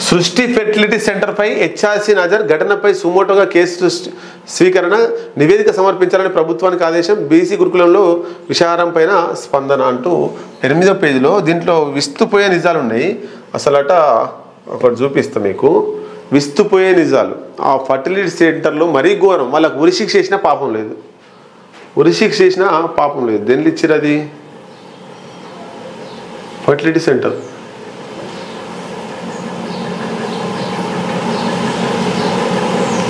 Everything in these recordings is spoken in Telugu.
సృష్టి ఫెర్టిలిటీ సెంటర్పై హెచ్ఆర్సీ నజర్, ఘటనపై సుమోటోగా కేసు స్వీకరణ, నివేదిక సమర్పించాలని ప్రభుత్వానికి ఆదేశం, బీసీ గురుకులంలో విషారం పైన స్పందన అంటూ 8వ పేజీలో దీంట్లో విస్తుపోయే నిజాలు ఉన్నాయి. అసలట ఒకటి చూపిస్తా మీకు, విస్తుపోయే నిజాలు. ఆ ఫర్టిలిటీ సెంటర్లో మరీ ఘోరం, వాళ్ళకు ఉరిశిక్ష చేసినా పాపం లేదు, ఉరిశిక్ష చేసినా పాపం లేదు. దేనిలో ఇచ్చారు అది? ఫర్టిలిటీ సెంటర్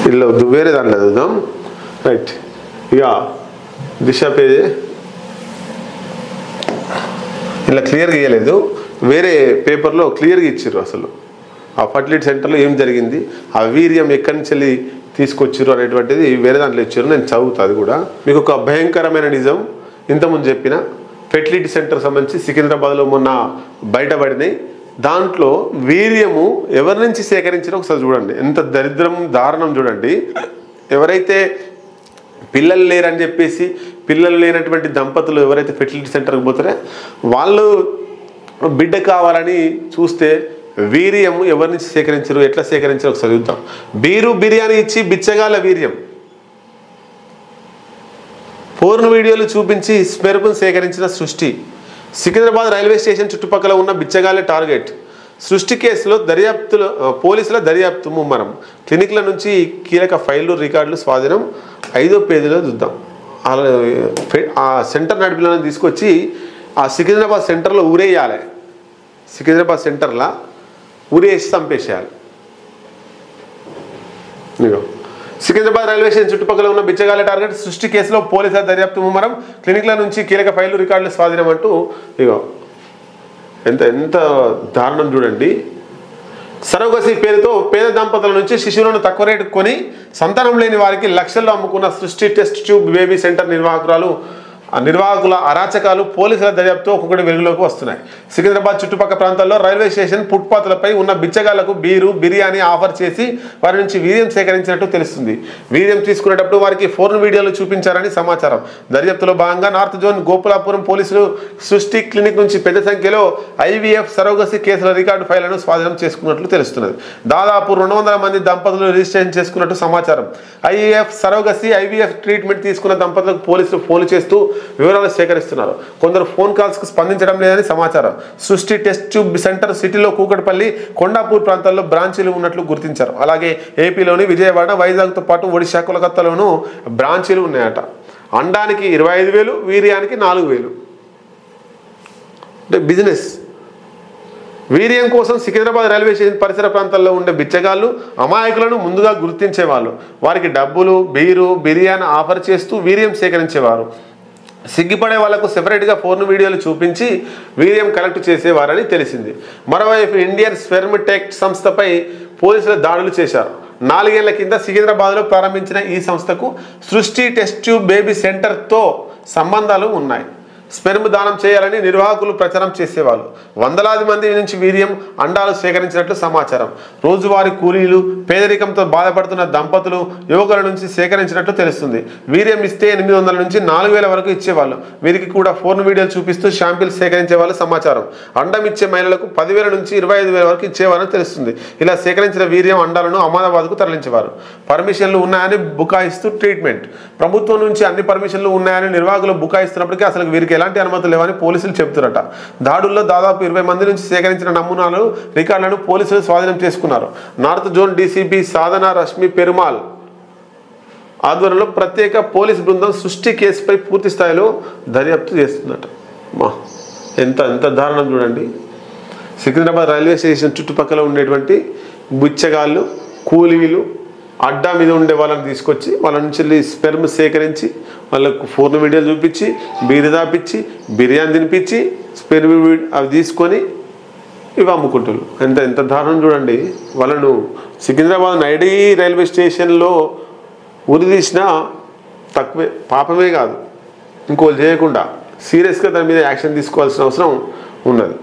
ఇలా వద్దు, వేరే దాంట్లో చూద్దాం. రైట్, ఇక దిశ పేజీ ఇలా క్లియర్గా ఇవ్వలేదు, వేరే పేపర్లో క్లియర్గా ఇచ్చారు. అసలు ఆ ఫర్టిలిటీ సెంటర్లో ఏం జరిగింది, ఆ వీర్యం ఎక్కడి నుంచి వెళ్ళి తీసుకొచ్చారు అనేటువంటిది వేరే దాంట్లో ఇచ్చారు. నేను చదువుతా అది కూడా మీకు. ఒక భయంకరమైన నిజం ఇంతకుముందు చెప్పిన ఫెర్టిలిటీ సెంటర్ సంబంధించి సికింద్రాబాద్లో మొన్న బయటపడినాయి. దాంట్లో వీర్యము ఎవరి నుంచి సేకరించారో ఒకసారి చూడండి. ఎంత దరిద్రం, దారుణం చూడండి. ఎవరైతే పిల్లలు లేరని చెప్పేసి, పిల్లలు లేనటువంటి దంపతులు ఎవరైతే ఫెర్టిలిటీ సెంటర్కి పోతారో వాళ్ళు బిడ్డ కావాలని చూస్తే వీర్యము ఎవరి నుంచి సేకరించారు, ఎట్లా సేకరించారో ఒకసారి చూద్దాం. బిర్యానీ ఇచ్చి బిచ్చగాల వీర్యం, పోర్న్ వీడియోలు చూపించి స్పెర్మ్ను సేకరించిన సృష్టి. సికింద్రాబాద్ రైల్వే స్టేషన్ చుట్టుపక్కల ఉన్న బిచ్చగాలే టార్గెట్. సృష్టి కేసులో పోలీసుల దర్యాప్తు ముమ్మరం. క్లినిక్ల నుంచి కీలక ఫైళ్లు, రికార్డులు స్వాధీనం. 5వ పేజీలో చూద్దాం. ఆ సెంటర్ నడిపిలను తీసుకొచ్చి ఆ సికింద్రాబాద్ సెంటర్లో ఊరేయాలి. సికింద్రాబాద్ సెంటర్లో ఊరేసి చంపేసేయాలి. ఇగో సికింద్రాబాద్ రైల్వే స్టేషన్ చుట్టుపక్కల ఉన్న బిచ్చగాల టార్గెట్. సృష్టి కేసులో పోలీసుల దర్యాప్తు ముమ్మరం. క్లినిక్ల నుంచి కీలక ఫైళ్లు, రికార్డులు స్వాధీనం అంటూ ఇగో ఎంత ఎంత దారుణం చూడండి. సరోగసి పేరుతో పేద దంపతుల నుంచి శిశువులను తక్కువ రేటుకు కొని సంతానం లేని వారికి లక్షల్లో అమ్ముకున్న సృష్టి టెస్ట్ ట్యూబ్ బేబీ సెంటర్ నిర్వాహకుల అరాచకాలు పోలీసుల దర్యాప్తు ఒక్కొక్కటి వెలుగులోకి వస్తున్నాయి. సికింద్రాబాద్ చుట్టుపక్కల ప్రాంతాల్లో రైల్వే స్టేషన్ ఫుట్పాత్లపై ఉన్న బిచ్చగాళ్లకు బిర్యానీ ఆఫర్ చేసి వారి నుంచి వీర్యం సేకరించినట్టు తెలుస్తుంది. వీర్యం తీసుకునేటప్పుడు వారికి ఫోన్ వీడియోలు చూపించారని సమాచారం. దర్యాప్తులో భాగంగా నార్త్ జోన్ గోపులాపురం పోలీసులు సృష్టి క్లినిక్ నుంచి పెద్ద సంఖ్యలో IVF సరోగసి కేసుల రికార్డు ఫైళ్లను స్వాధీనం చేసుకున్నట్లు తెలుస్తున్నది. దాదాపు 200 మంది దంపతులు రిజిస్ట్రేషన్ చేసుకున్నట్టు సమాచారం. IVF ట్రీట్మెంట్ తీసుకున్న దంపతులకు పోలీసులు ఫోన్లు చేస్తూ వివరాలు సేకరిస్తున్నారు. కొందరు ఫోన్ కాల్స్ కు స్పందించడం లేదని సమాచారం. సృష్టి టెస్ట్ ట్యూబ్ సెంటర్ సిటీలో కూకట్పల్లి, కొండాపూర్ ప్రాంతాల్లో బ్రాంచీలు ఉన్నట్లు గుర్తించారు. అలాగే ఏపీలోని విజయవాడ, వైజాగ్తో పాటు ఒడిశా, కోలకత్తాలోనూ బ్రాంచీలు ఉన్నాయట. అండానికి 25,000, వీర్యానికి 4,000. అంటే బిజినెస్. వీర్యం కోసం సికింద్రాబాద్ రైల్వే స్టేషన్ పరిసర ప్రాంతాల్లో ఉండే బిచ్చగాళ్ళు అమాయకులను ముందుగా గుర్తించేవాళ్ళు. వారికి డబ్బులు, బిర్యానీ ఆఫర్ చేస్తూ వీర్యం సేకరించేవారు. సిగ్గిపడే వాళ్లకు సెపరేట్గా ఫోన్ వీడియోలు చూపించి వీర్యం కలెక్ట్ చేసేవారని తెలిసింది. మరోవైపు ఇండియన్ స్పెర్మ్ టెక్ సంస్థపై పోలీసులు దాడులు చేశారు. 4 ఏళ్ల కింద సికింద్రాబాద్లో ప్రారంభించిన ఈ సంస్థకు సృష్టి టెస్ట్ ట్యూబ్ బేబీ సెంటర్తో సంబంధాలు ఉన్నాయి. స్పెర్మ్ దానం చేయాలని నిర్వాహకులు ప్రచారం చేసేవాళ్ళు. వందలాది మంది నుంచి వీర్యం, అండాలు సేకరించినట్లు సమాచారం. రోజువారీ కూలీలు, పేదరికంతో బాధపడుతున్న దంపతులు, యువకుల నుంచి సేకరించినట్లు తెలుస్తుంది. వీర్యం ఇస్తే 800 నుంచి 4,000 వరకు ఇచ్చేవాళ్ళు. వీరికి కూడా ఫోన్ వీడియోలు చూపిస్తూ షాంపిల్స్ సేకరించే వాళ్ళు సమాచారం. అండం ఇచ్చే మహిళలకు 10,000 నుంచి 25,000 వరకు ఇచ్చేవారని తెలుస్తుంది. ఇలా సేకరించిన వీర్యం, అండాలను అహ్మదాబాద్కు తరలించేవారు. పర్మిషన్లు ఉన్నాయని బుకాయిస్తూ ట్రీట్మెంట్. ప్రభుత్వం నుంచి అన్ని పర్మిషన్లు ఉన్నాయని నిర్వాహకులు బుకాయిస్తున్నప్పటికీ అసలు వీరికి ఎలాంటి అనుమతులు లేవని పోలీసులు చెబుతారట. దాడుల్లో దాదాపు 20 మంది నుంచి సేకరించిన నమూనాలు, రికార్డులను పోలీసులు స్వాధీనం చేసుకున్నారు. నార్త్ జోన్ డీసీపీ సాధన రష్మి పెరుమాల్ ఆధ్వర్యంలో ప్రత్యేక పోలీస్ బృందం సృష్టి కేసుపై పూర్తి స్థాయిలో దర్యాప్తు చేస్తుందట. ఎంత ఎంత దారుణం చూడండి. సికింద్రాబాద్ రైల్వే స్టేషన్ చుట్టుపక్కల ఉండేటువంటి బిచ్చగాళ్ళు, కూలీలు, అడ్డా మీద ఉండే వాళ్ళని తీసుకొచ్చి వాళ్ళ నుంచి స్పెర్మ్ సేకరించి వాళ్ళకు ఫోన్ వీడియోలు చూపించి దాపించి బిర్యానీ తినిపించి స్పెర్మ్ అవి తీసుకొని ఇవి అమ్ముకుంటారు. ఎంత ఎంత దారుణం చూడండి. వాళ్ళను సికింద్రాబాద్ నైడీ రైల్వే స్టేషన్లో ఉరి తీసినా తక్కువే, పాపమే కాదు. ఇంకోళ్ళు చేయకుండా సీరియస్గా దాని మీద యాక్షన్ తీసుకోవాల్సిన అవసరం ఉన్నది.